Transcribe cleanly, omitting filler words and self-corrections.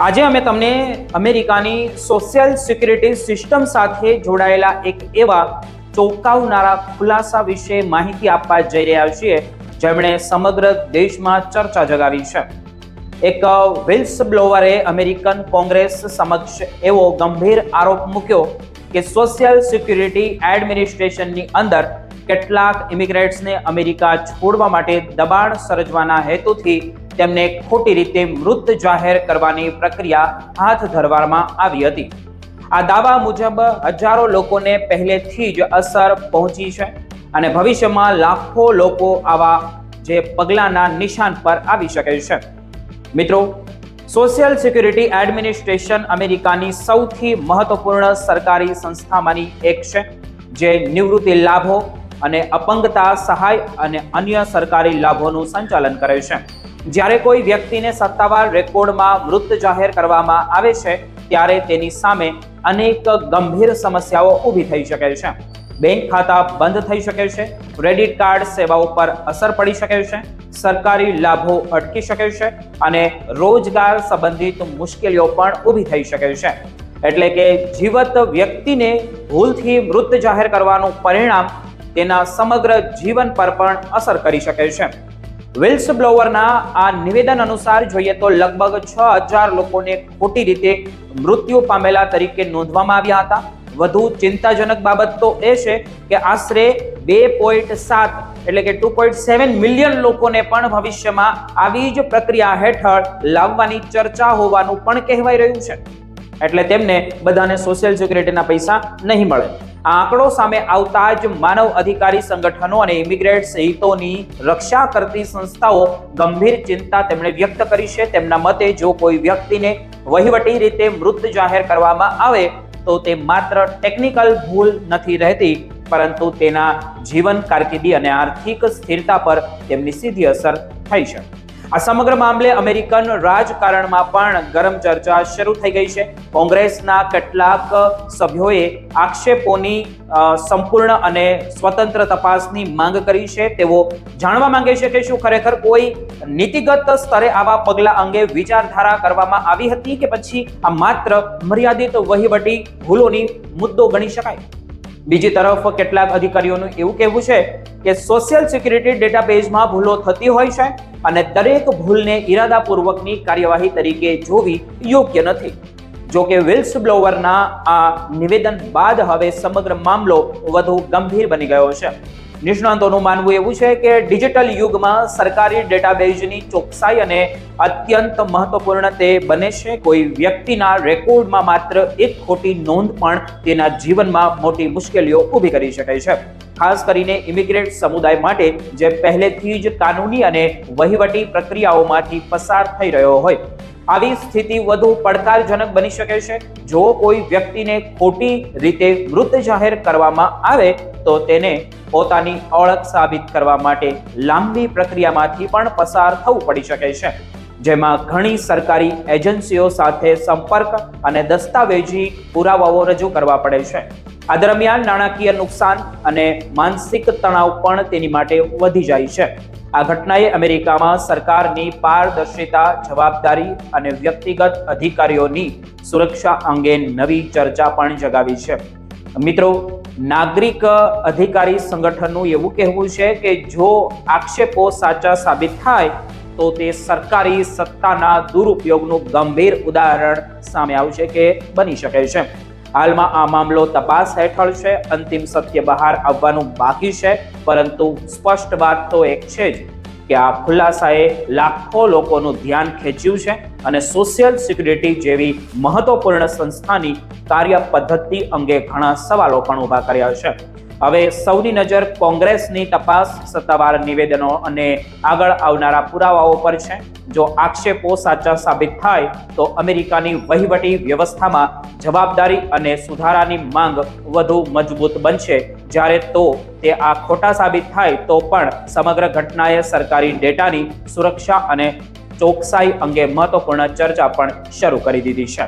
આજે અમે તમને અમેરિકાની સોશિયલ સિક્યુરિટી સિસ્ટમ સાથે જોડાયેલા એક એવા ચોંકાવનારા ખુલાસા વિશે માહિતી આપવા જઈ રહ્યા છીએ જેમણે સમગ્ર દેશમાં ચર્ચા જગાવી છે। એક વિલ્સ બ્લોવરે અમેરિકન કોંગ્રેસ સમક્ષ એવો ગંભીર આરોપ મૂક્યો કે સોશિયલ સિક્યુરિટી એડમિનિસ્ટ્રેશનની અંદર કેટલાક ઇમિગ્રન્ટ્સને અમેરિકા છોડવા માટે દબાણ સર્જવાના હેતુથી તેમને ખોટી રીતે મૃત જાહેર કરવાની પ્રક્રિયા હાથ ધરવામાં આવી હતી। આ દાવા મુજબ હજારો લોકોને પહેલેથી જ અસર પહોંચી છે અને ભવિષ્યમાં લાખો લોકો આવા જે પગલાંના નિશાન પર આવી શકે છે। મિત્રો, સોશિયલ સિક્યુરિટી એડમિનિસ્ટ્રેશન અમેરિકાની સૌથી મહત્વપૂર્ણ સરકારી સંસ્થામાંની એક છે, જે નિવૃત્તિ લાભો અને અપંગતા સહાય અને અન્ય સરકારી લાભોનું સંચાલન કરે છે। જ્યારે કોઈ વ્યક્તિને સત્તાવાર રેકોર્ડમાં મૃત જાહેર કરવામાં આવે છે ત્યારે તેની સામે અનેક ગંભીર સમસ્યાઓ ઊભી થઈ શકે છે। બેંક ખાતા બંધ થઈ શકે છે, ક્રેડિટ કાર્ડ સેવાઓ પર અસર પડી શકે છે, સરકારી લાભો અટકી શકે છે અને રોજગાર સંબંધિત મુશ્કેલીઓ પણ ઊભી થઈ શકે છે। એટલે કે જીવત વ્યક્તિને ભૂલથી મૃત જાહેર કરવાનું પરિણામ તેના સમગ્ર જીવન પર પણ અસર કરી શકે છે। વિલ્સ બ્લોવરના આ નિવેદન અનુસાર જોઈએ તો લગભગ 6000 લોકોને ખોટી રીતે મૃત્યુ પામેલા તરીકે નોંધવામાં આવ્યા હતા। વધુ ચિંતાજનક બાબત તો એ છે કે આશરે 2.7 એટલે કે 2.7 મિલિયન લોકોને પણ ભવિષ્યમાં આવી જ પ્રક્રિયા હેઠળ લાવવાની ચર્ચા હોવાનું પણ કહેવાઈ રહ્યું છે। એટલે તેમને બધાને સોશિયલ સિક્યુરિટીના પૈસા નહીં મળે। આ આંકડો સામે આવતા જ માનવ અધિકારી સંગઠનો અને ઇમિગ્રન્ટ હિતોની રક્ષા કરતી સંસ્થાઓ ગંભીર ચિંતા તેમણે વ્યક્ત કરી છે। તેમના મતે જો કોઈ વ્યક્તિને વહીવટી રીતે મૃત જાહેર કરવામાં આવે તો તે માત્ર ટેકનિકલ ભૂલ નથી રહેતી, પરંતુ તેના જીવન, કારકિર્દી અને આર્થિક સ્થિરતા પર તેમની સીધી અસર થઈ છે। આ સમગ્ર મામલે અમેરિકન રાજકારણમાં પણ ગરમ ચર્ચા શરૂ થઈ ગઈ છે। કોંગ્રેસના કેટલાક સભ્યોએ આક્ષેપોની સંપૂર્ણ અને સ્વતંત્ર તપાસની માંગ કરી છે। તેઓ જાણવા માંગે છે કે શું ખરેખર કોઈ નીતિગત સ્તરે આવા પગલાં અંગે વિચારધારા કરવામાં આવી હતી કે પછી આ માત્ર મર્યાદિત વહીવટી ભૂલોની મુદ્દો ગણી શકાય। બીજી તરફ કેટલાક અધિકારીઓનું એવું કહેવું છે કે સોશિયલ સિક્યુરિટી ડેટાબેઝમાં ભૂલો થતી હોય છે અને દરેક ભૂલને ઇરાદાપૂર્વકની કાર્યવાહી તરીકે જોવી યોગ્ય નથી। જો કે વિલ્સ બ્લોવરના આ નિવેદન બાદ હવે સમગ્ર મામલો વધુ ગંભીર બની ગયો છે। નિષ્ણાતોનું માનવું એવું છે કે ડિજિટલ યુગમાં સરકારી ડેટાબેઝની ચોકસાઈ અને અત્યંત મહત્વપૂર્ણ તે બને છે। કોઈ વ્યક્તિના રેકોર્ડમાં માત્ર એક ખોટી નોંધ પણ તેના જીવનમાં મોટી મુશ્કેલીઓ ઊભી કરી શકે છે, ખાસ કરીને ઇમિગ્રન્ટ સમુદાય માટે જે પહેલેથી જ કાનૂની અને વહીવટી પ્રક્રિયાઓમાંથી પસાર થઈ રહ્યો હોય। આવી સ્થિતિ વધુ પડકારજનક બની શકે છે જો કોઈ વ્યક્તિને ખોટી રીતે મૃત જાહેર કરવામાં આવે તો તેને પોતાની ઓળખ સાબિત કરવા માટે લાંબી પ્રક્રિયામાંથી પણ પસાર થવું પડી શકે છે, જેમાં ઘણી સરકારી એજન્સીઓ સાથે સંપર્ક અને દસ્તાવેજી પુરાવાઓ રજૂ કરવા પડે છે। આ દરમિયાન નાણાકીય નુકસાન અને માનસિક તણાવ પણ તેની માટે વધી જાય છે। આ ઘટનાએ અમેરિકામાં સરકારની પારદર્શિતા, જવાબદારી અને વ્યક્તિગત અધિકારીઓની સુરક્ષા અંગે નવી ચર્ચા પણ જગાવી છે। મિત્રો, નાગરિક અધિકારી સંગઠનનું એવું કહેવું છે કે જો આક્ષેપો સાચા સાબિત થાય તો તે સરકારી સત્તાના દુરુપયોગનું ગંભીર ઉદાહરણ સામે આવશે કે બની શકે છે। હાલમાં આ મામલો તપાસ હેઠળ છે, અંતિમ સત્ય બહાર આવવાનું બાકી છે, પરંતુ સ્પષ્ટ વાત તો એક છે જ કે આ ખુલાસાએ લાખો લોકોનું ધ્યાન ખેંચ્યું છે અને સોશિયલ સિક્યુરિટી જેવી મહત્વપૂર્ણ સંસ્થાની કાર્ય પદ્ધતિ અંગે ઘણા સવાલો પણ ઊભા કર્યા છે। હવે સૌની નજર કોંગ્રેસની તપાસ, સત્તાવાર નિવેદનો અને આગળ આવનારા પુરાવાઓ પર છે। જો આક્ષેપો સાચા સાબિત થાય તો અમેરિકાની વહીવટી વ્યવસ્થામાં જવાબદારી અને સુધારાની માંગ વધુ મજબૂત બનશે। જ્યારે તો તે આ ખોટા સાબિત થાય તો પણ સમગ્ર ઘટનાએ સરકારી ડેટાની સુરક્ષા અને ચોકસાઈ અંગે મહત્વપૂર્ણ ચર્ચા પણ શરૂ કરી દીધી છે।